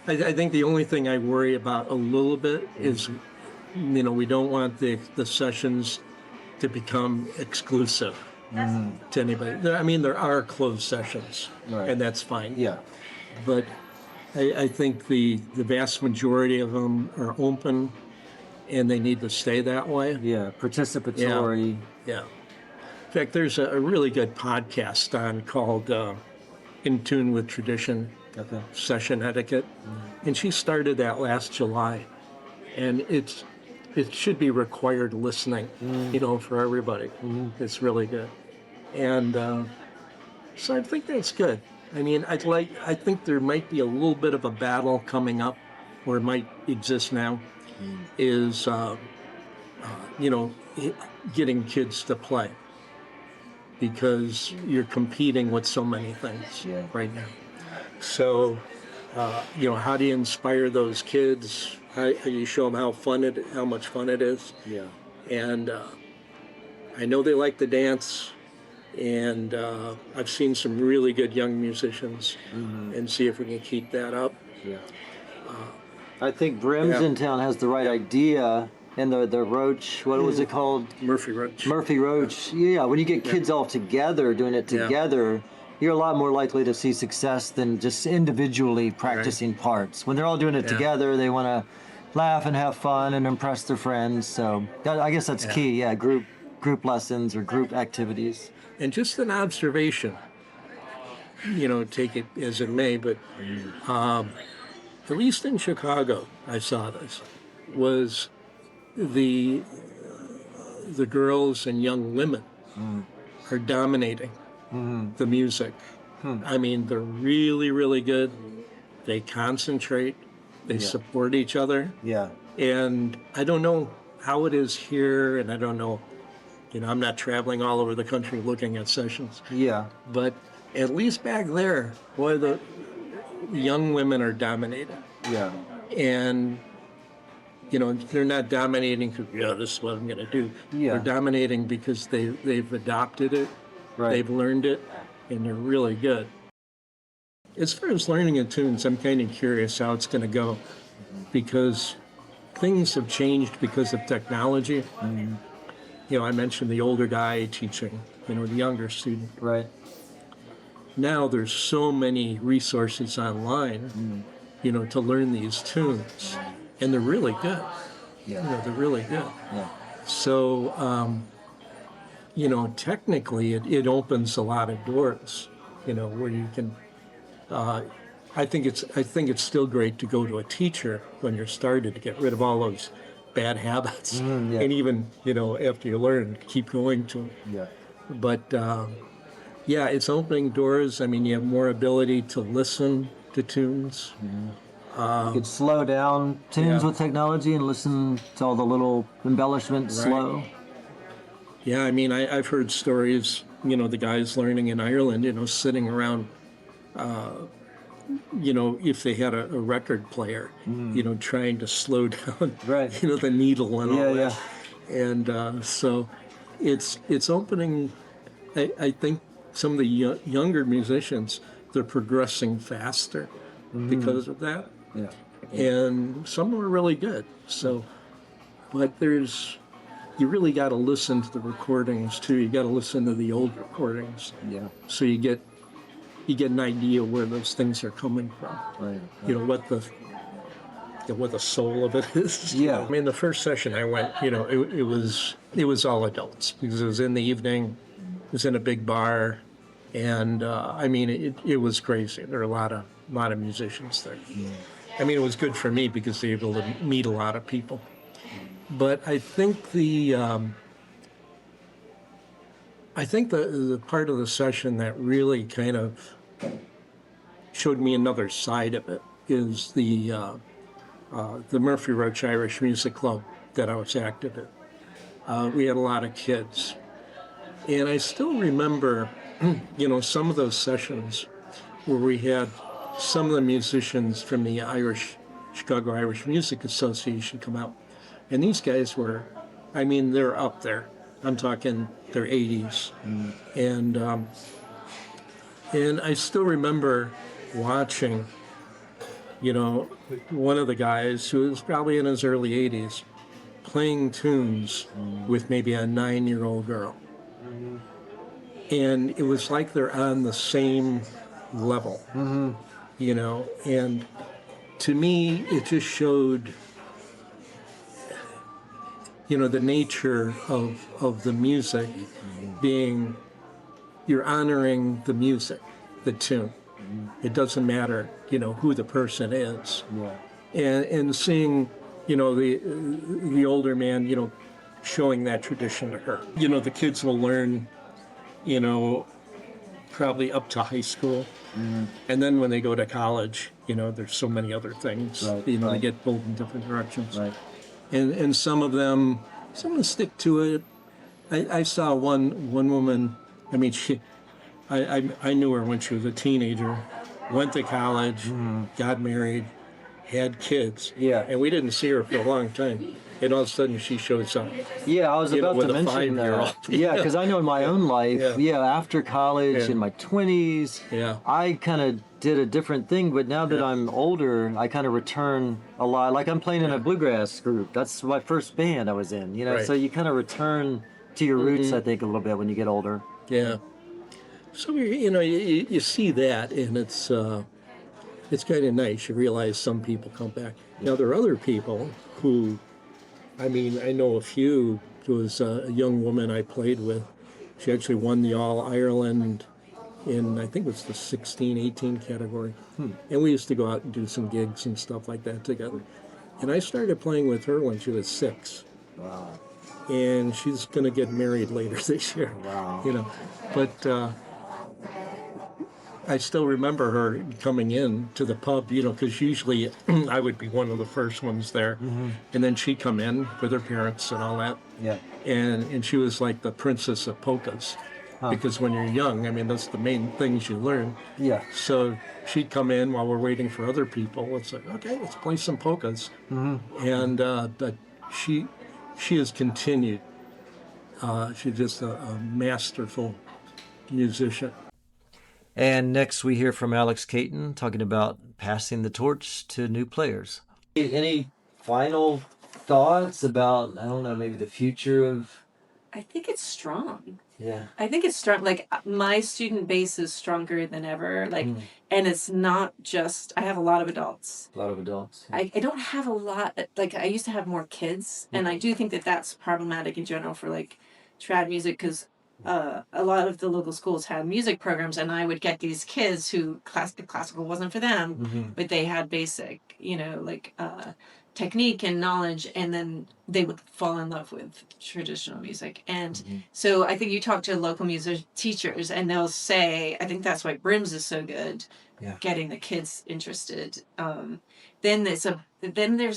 I think the only thing I worry about a little bit is, we don't want the sessions to become exclusive to anybody. There are closed sessions, Right. and that's fine. Yeah. But I think the vast majority of them are open, and they need to stay that way. Yeah, participatory. Yeah. In fact, there's a really good podcast on called In Tune with Tradition, Okay. Session Etiquette, and she started that last July, and it should be required listening, for everybody. It's really good, and so I think that's good. I think there might be a little bit of a battle coming up, or it might exist now, is getting kids to play, because you're competing with so many things right now. So, how do you inspire those kids? How do you show them how much fun it is? Yeah. And I know they like to dance, and I've seen some really good young musicians, and see if we can keep that up. Yeah. I think Brim's in town has the right idea, and the Roach, what was it called? Murphy Roach. Murphy Roach. Yeah, when you get kids all together, doing it together, you're a lot more likely to see success than just individually practicing parts. When they're all doing it together, they want to laugh and have fun and impress their friends. So I guess that's key. Yeah, group lessons or group activities. And just an observation, take it as it may, but at least in Chicago, I saw this, was the girls and young women are dominating the music. They're really, really good. They concentrate. They support each other. Yeah. And I don't know how it is here, and I don't know, I'm not traveling all over the country looking at sessions. Yeah. But at least back there, boy, the young women are dominating. Yeah. And, they're not dominating because, this is what I'm going to do. Yeah. They're dominating because they've adopted it, they've learned it, and they're really good. As far as learning of tunes, I'm kind of curious how it's going to go, because things have changed because of technology. I mentioned the older guy teaching, the younger student. Right. Now there's so many resources online, to learn these tunes, and they're really good. Yeah. They're really good. Yeah. So, technically it opens a lot of doors, where you can, I think it's still great to go to a teacher when you're started to get rid of all those bad habits, and even, after you learn, keep going to them. Yeah. But, it's opening doors. You have more ability to listen to tunes. You could slow down tunes with technology and listen to all the little embellishments slow. Yeah, I've heard stories, the guys learning in Ireland, sitting around, if they had a record player, trying to slow down, the needle and all that. And so, it's opening. I think some of the younger musicians, they're progressing faster because of that, Yeah. and some are really good. So, but you really got to listen to the recordings too. You got to listen to the old recordings, Yeah. so you get an idea where those things are coming from. Right. You know what the soul of it is. Yeah. I mean, the first session I went, it was all adults because it was in the evening. It was in a big bar, and I mean, it was crazy. There were a lot of musicians there. I mean, it was good for me because they were able to meet a lot of people. But I think the part of the session that really kind of showed me another side of it is the Murphy Roach Irish Music Club that I was active in. We had a lot of kids. And I still remember, some of those sessions where we had some of the musicians from the Chicago Irish Music Association come out. And these guys they're up there. I'm talking their 80s. And I still remember watching, one of the guys who was probably in his early 80s playing tunes with maybe a 9-year-old girl. And it was like they're on the same level, and to me, it just showed, the nature of the music being, you're honoring the music, the tune. It doesn't matter, who the person is. Yeah. And seeing, the older man, showing that tradition to her. The kids will learn, probably up to high school. And then when they go to college, there's so many other things. Right, They right. get pulled in different directions. Right. And some of them stick to it. I saw one woman, I mean, I knew her when she was a teenager, went to college, got married, had kids. Yeah. And we didn't see her for a long time. And all of a sudden she shows up. Yeah, I was about with to a mention 5-year-old. that. Yeah, because I know in my own life, after college, Yeah. in my 20s, Yeah. I kind of did a different thing. But now that I'm older, I kind of return a lot. Like I'm playing in a bluegrass group. That's my first band I was in. Right. So you kind of return to your roots, I think, a little bit when you get older. Yeah. So you see that, and it's kind of nice. You realize some people come back. Now there are other people who, I know a few. There was a young woman I played with. She actually won the All Ireland in, I think it was the 16-18 category. And we used to go out and do some gigs and stuff like that together. And I started playing with her when she was 6. Wow. And she's going to get married later this year. Wow. But I still remember her coming in to the pub, because usually I would be one of the first ones there. And then she'd come in with her parents and all that. Yeah. And she was like the princess of polkas. Because when you're young, that's the main things you learn. Yeah. So she'd come in while we're waiting for other people. It's like, okay, let's play some polkas. And but she has continued. She's just a masterful musician. And next we hear from Alex Caton talking about passing the torch to new players. Any final thoughts about, I don't know, maybe the future of... I think it's strong. Yeah. I think it's strong. Like my student base is stronger than ever. And it's not just, I have a lot of adults. A lot of adults. I don't have a lot, like I used to have more kids. And I do think that that's problematic in general for like trad music because a lot of the local schools had music programs and I would get these kids who classical wasn't for them, but they had basic, technique and knowledge, and then they would fall in love with traditional music. And so I think you talk to local music teachers and they'll say, I think that's why Brims is so good, getting the kids interested. Then there's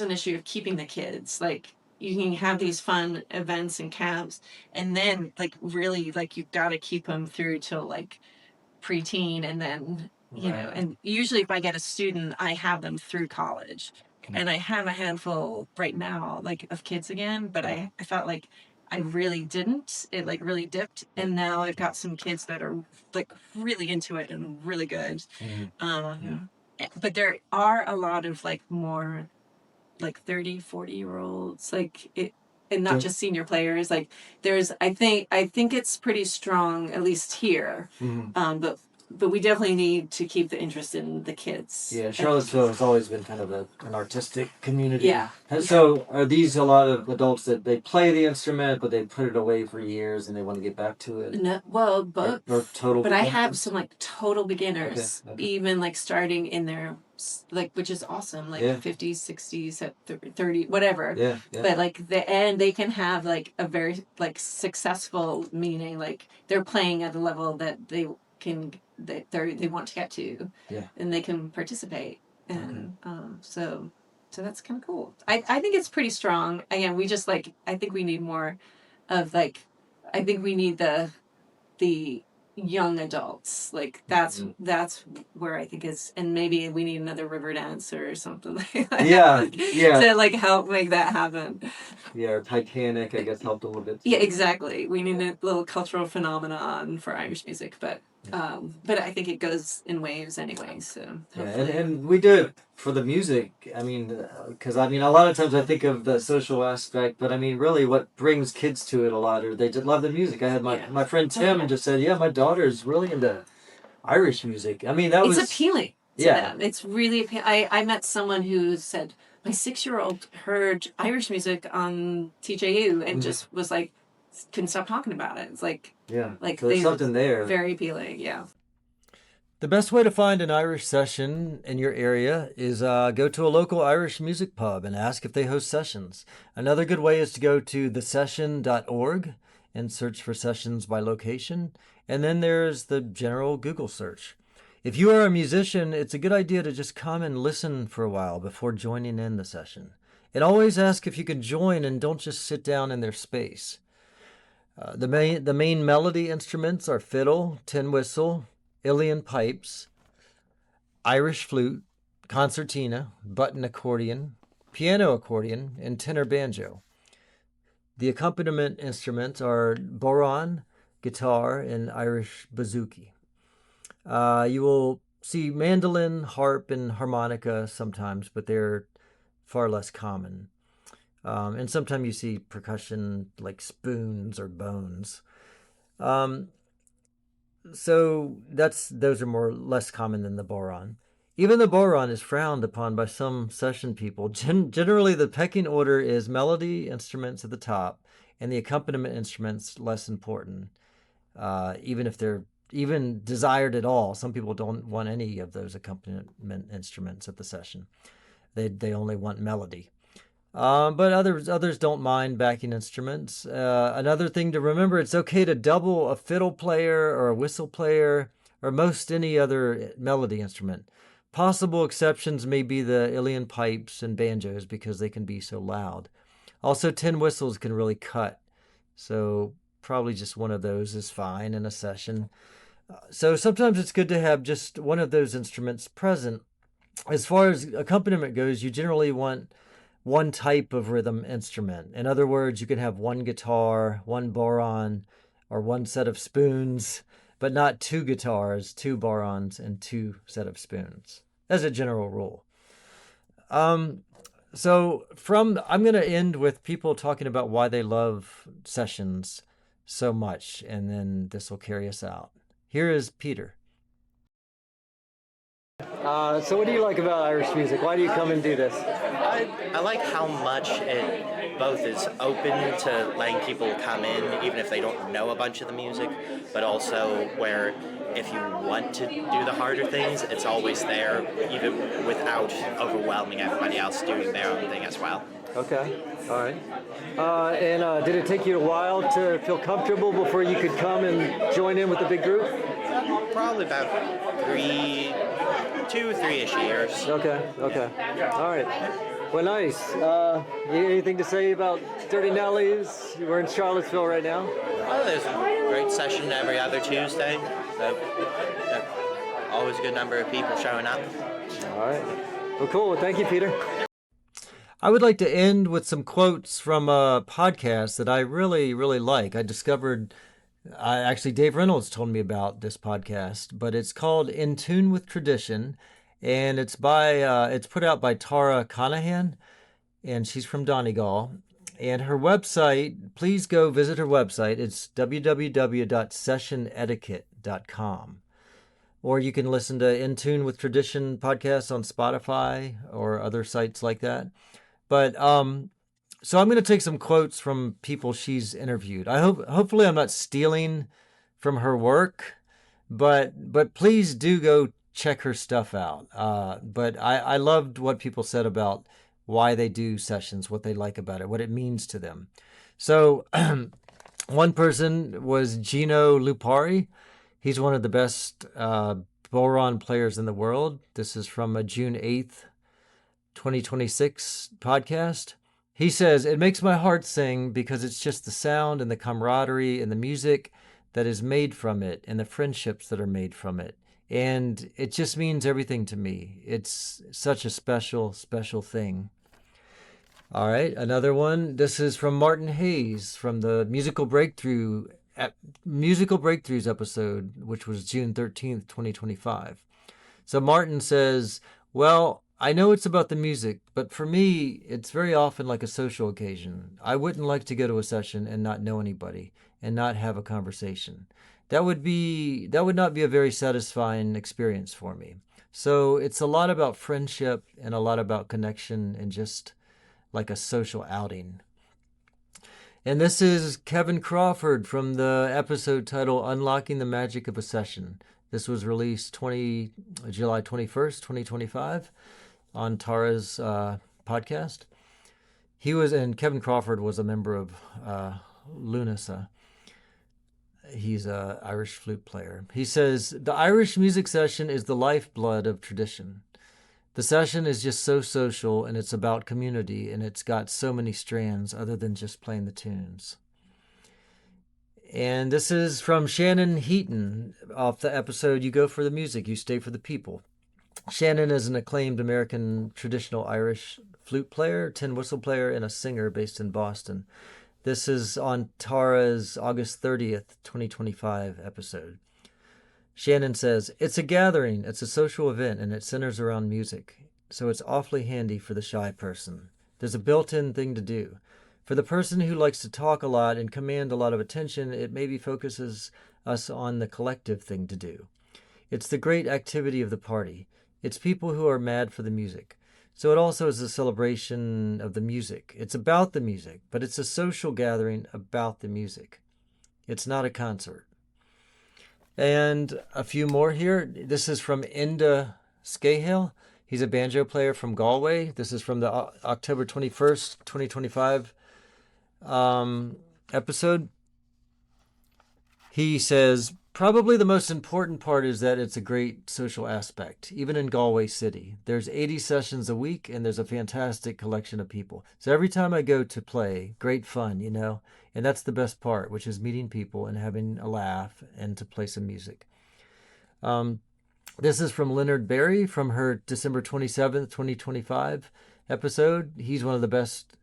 an issue of keeping the kids. Like you can have these fun events and camps, and then really you've got to keep them through till preteen, and then and usually if I get a student, I have them through college. And I have a handful right now, of kids again, but I felt like I really didn't. It like really dipped, and now I've got some kids that are like really into it and really good. But there are a lot of like more like 30, 40 year olds, like it, and not just senior players. Like there's, I think it's pretty strong, at least here. But we definitely need to keep the interest in the kids. Yeah, Charlottesville has always been kind of an artistic community. Yeah. And so are these a lot of adults that they play the instrument, but they put it away for years and they want to get back to it? No, well, but Or total but I beginners? have some like total beginners, Okay. even like starting in their like, which is awesome, like Yeah. 50s, 60s, at 30, whatever. Yeah, yeah. But like they can have like a very like successful, meaning like they're playing at a level that they can they want to get to, Yeah. and they can participate, and so that's kind of cool. I think it's pretty strong. Again, we just like, I think we need more of like, I think we need the young adults, like that's where I think is, and maybe we need another river dance or something like that. Yeah, yeah. To like help make that happen. Yeah, or Titanic, I guess, helped a little bit. Yeah, exactly. We need a little cultural phenomenon for Irish music, but I think it goes in waves anyway. So Yeah, hopefully. and we do it for the music. I mean, because I mean, a lot of times I think of the social aspect, but I mean, really, what brings kids to it a lot, or they just love the music. I had my friend Tim just said, yeah, my daughter's really into Irish music. I mean, that was Appealing to Yeah. them. It's really appealing. I met someone who said, my 6-year-old heard Irish music on TJU and just was like, couldn't stop talking about it. It's like, yeah, like so there's they something there. very appealing. Yeah. The best way to find an Irish session in your area is go to a local Irish music pub and ask if they host sessions. Another good way is to go to thesession.org and search for sessions by location. And then there's the general Google search. If you are a musician, it's a good idea to just come and listen for a while before joining in the session. And always ask if you can join and don't just sit down in their space. The main melody instruments are fiddle, tin whistle, Ilian pipes, Irish flute, concertina, button accordion, piano accordion, and tenor banjo. The accompaniment instruments are bodhrán, guitar, and Irish bouzouki. You will see mandolin, harp, and harmonica sometimes, but they're far less common. And sometimes you see percussion like spoons or bones. So those are less common than the bodhrán. Even the bodhrán is frowned upon by some session people. Generally, the pecking order is melody instruments at the top, and the accompaniment instruments less important. Even if they're even desired at all, some people don't want any of those accompaniment instruments at the session. They only want melody. But others don't mind backing instruments. Another thing to remember, it's okay to double a fiddle player or a whistle player or most any other melody instrument. Possible exceptions may be the Ilian pipes and banjos because they can be so loud. Also, tin whistles can really cut, so probably just one of those is fine in a session. So sometimes it's good to have just one of those instruments present. As far as accompaniment goes, you generally want one type of rhythm instrument. In other words, you can have one guitar, one bodhrán, or one set of spoons, but not two guitars, two bodhráns, and two set of spoons, as a general rule. So I'm going to end with people talking about why they love sessions so much, and then this will carry us out. Here is Peter. So what do you like about Irish music? Why do you come and do this? I like how much it both is open to letting people come in, even if they don't know a bunch of the music, but also where if you want to do the harder things, it's always there, even without overwhelming everybody else doing their own thing as well. Okay, all right. And did it take you a while to feel comfortable before you could come and join in with the big group? Probably about 3-ish years. Okay. All right. Well, nice. Anything to say about Dirty Nellies? We're in Charlottesville right now. Oh, there's a great session every other Tuesday. So, always a good number of people showing up. All right. Well, cool. Thank you, Peter. I would like to end with some quotes from a podcast that I really, really like. Actually, Dave Reynolds told me about this podcast, but it's called In Tune with Tradition, and it's put out by Tara Conahan, and she's from Donegal. And her website, please go visit her website. It's www.sessionetiquette.com. Or you can listen to In Tune with Tradition podcasts on Spotify or other sites like that. But so I'm going to take some quotes from people she's interviewed. Hopefully I'm not stealing from her work, but please do go check her stuff out. But I loved what people said about why they do sessions, what they like about it, what it means to them. So one person was Gino Lupari. He's one of the best Boron players in the world. This is from a June 8th, 2026 podcast. He says, "It makes my heart sing because it's just the sound and the camaraderie and the music that is made from it and the friendships that are made from it. And it just means everything to me. It's such a special, special thing." All right, another one. This is from Martin Hayes from the Musical Breakthroughs episode, which was June 13th, 2025. So Martin says, "Well, I know it's about the music, but for me, it's very often like a social occasion. I wouldn't like to go to a session and not know anybody and not have a conversation. That would not be a very satisfying experience for me. So it's a lot about friendship and a lot about connection and just like a social outing." And this is Kevin Crawford from the episode titled Unlocking the Magic of a Session. This was released July 21st, 2025 on Tara's podcast. And Kevin Crawford was a member of Lunasa. He's an Irish flute player. He says, "The Irish music session is the lifeblood of tradition. The session is just so social, and it's about community, and it's got so many strands other than just playing the tunes." And this is from Shannon Heaton off the episode You Go for the Music, You Stay for the People. Shannon is an acclaimed American traditional Irish flute player, tin whistle player, and a singer based in Boston. This is on Tara's August 30th, 2025 episode. Shannon says, "It's a gathering, it's a social event, and it centers around music. So it's awfully handy for the shy person. There's a built-in thing to do. For the person who likes to talk a lot and command a lot of attention, it maybe focuses us on the collective thing to do. It's the great activity of the party. It's people who are mad for the music. So it also is a celebration of the music. It's about the music, but it's a social gathering about the music. It's not a concert." And a few more here. This is from Enda Scahill. He's a banjo player from Galway. This is from the October 21st, 2025 episode. He says, "Probably the most important part is that it's a great social aspect, even in Galway City. There's 80 sessions a week, and there's a fantastic collection of people. So every time I go to play, great fun, and that's the best part, which is meeting people and having a laugh and to play some music." This is from Leonard Berry from her December 27th, 2025 episode. He's one of the best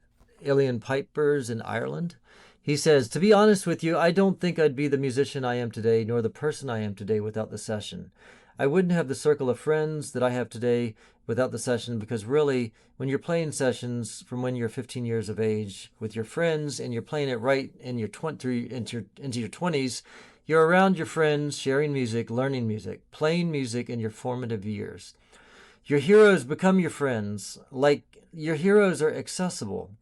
uilleann pipers in Ireland. He says, "To be honest with you, I don't think I'd be the musician I am today, nor the person I am today without the session. I wouldn't have the circle of friends that I have today without the session, because really, when you're playing sessions from when you're 15 years of age with your friends and you're playing it right in your into your 20s, you're around your friends, sharing music, learning music, playing music in your formative years. Your heroes become your friends. Like, your heroes are accessible.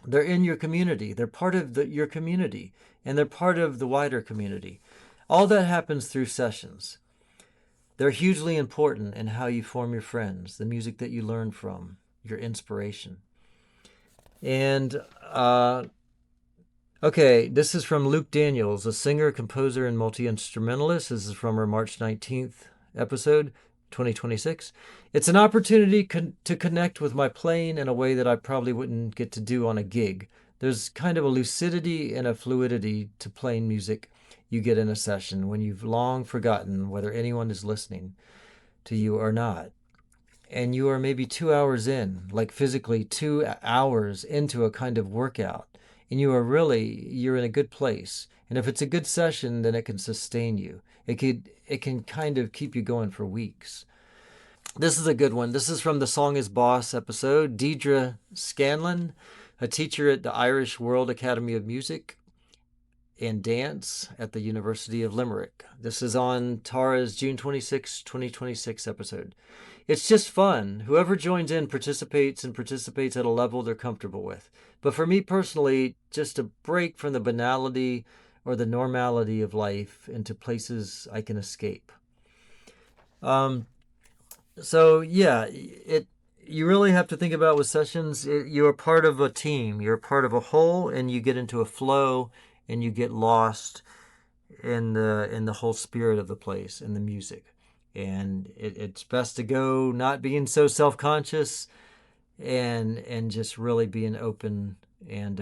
They're in your community. They're part of your community, and they're part of the wider community. All that happens through sessions. They're hugely important in how you form your friends, the music that you learn from, your inspiration." And, okay, this is from Luke Daniels, a singer, composer, and multi-instrumentalist. This is from her March 19th episode, 2026. "It's an opportunity to connect with my playing in a way that I probably wouldn't get to do on a gig. There's kind of a lucidity and a fluidity to playing music you get in a session when you've long forgotten whether anyone is listening to you or not." and you are maybe 2 hours in, like physically 2 hours into a kind of workout, and you're in a good place. And if it's a good session, then it can sustain you. It can kind of keep you going for weeks. This is a good one. This is from the Song is Boss episode. Deidre Scanlon, a teacher at the Irish World Academy of Music and Dance at the University of Limerick. This is on Tara's June 26, 2026 episode. It's just fun. Whoever joins in participates at a level they're comfortable with. But for me personally, just a break from the banality or the normality of life into places I can escape. So yeah, you really have to think about with sessions, you're part of a team, you're part of a whole, and you get into a flow and you get lost in the whole spirit of the place and the music. And it's best to go not being so self-conscious and just really being open and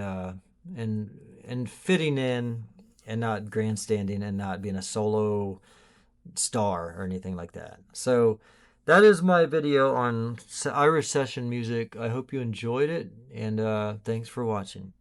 fitting in and not grandstanding and not being a solo star or anything like that. So that is my video on Irish session music. I hope you enjoyed it, and thanks for watching.